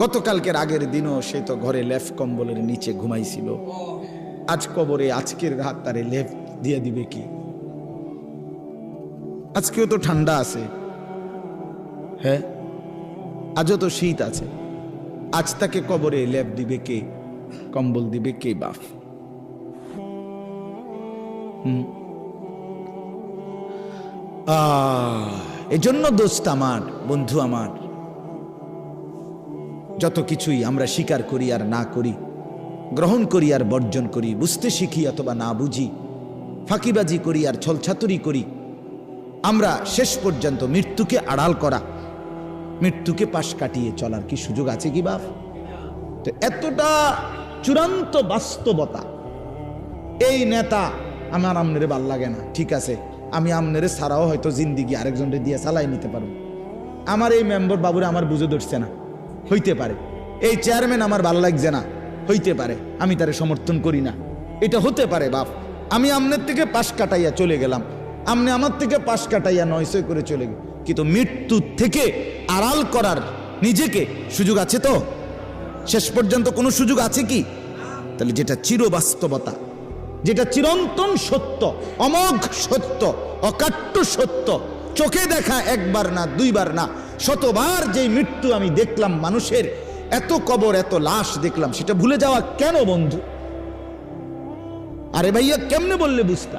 গতকালকের আগের দিনও সে তো ঘরে লেফ কম্বলের নিচে ঘুমাইছিল, আজ কবরে আজকের রাত তারে লেফ দিয়ে দিবে কি? আজকেও তো ঠান্ডা আছে, হ্যাঁ আজও তো শীত আছে, আজ তাকে কবরে লেপ দিবে কে, কম্বল দিবে কে বাপ? এজন্য দোস্ত আমার, বন্ধু আমার, যত কিছুই আমরা স্বীকার করি আর না করি, গ্রহণ করি আর বর্জন করি, বুঝতে শিখি অথবা না বুঝি, ফাঁকিবাজি করি আর ছলছাতুরি করি, আমরা শেষ পর্যন্ত মৃত্যুকে আড়াল করা, মৃত্যুকে পাশ কাটিয়ে চলার কি সুযোগ আছে কি বাপ? তো এতটা চূড়ান্ত বাস্তবতা, এই নেতা আমার আমনেরে ভাল লাগে না, ঠিক আছে, আমি আমনেরে ছাড়াও হয়তো জিন্দিগি আরেকজনকে দিয়ে চালাই নিতে পারবো, আমার এই মেম্বার বাবুরে আমার বুঝে ধরছে না, হইতে পারে, এই চেয়ারম্যান আমার ভালো লাগছে না, হইতে পারে, আমি তারে সমর্থন করি না, এটা হতে পারে বাপ, আমি আমনের থেকে পাশ কাটাইয়া চলে গেলাম, আমনে আমার থেকে পাশ কাটাইয়া নয়সই করে চলে গেল, কিন্তু মৃত্যু থেকে আড়াল করার নিজেকে সুযোগ আছে তো? শেষ পর্যন্ত কোনো সুযোগ আছে কি? তাহলে যেটা চিরবাস্তবতা, যেটা চিরন্তন সত্য, অমোঘ সত্য, অকাট্য সত্য, চোখে দেখা একবার না দুইবার না শতবার যেই মৃত্যু আমি দেখলাম মানুষের, এত কবর এত লাশ দেখলাম, সেটা ভুলে যাওয়া কেন বন্ধু? আরে ভাইয়া কেমনে বললে বুঝতা?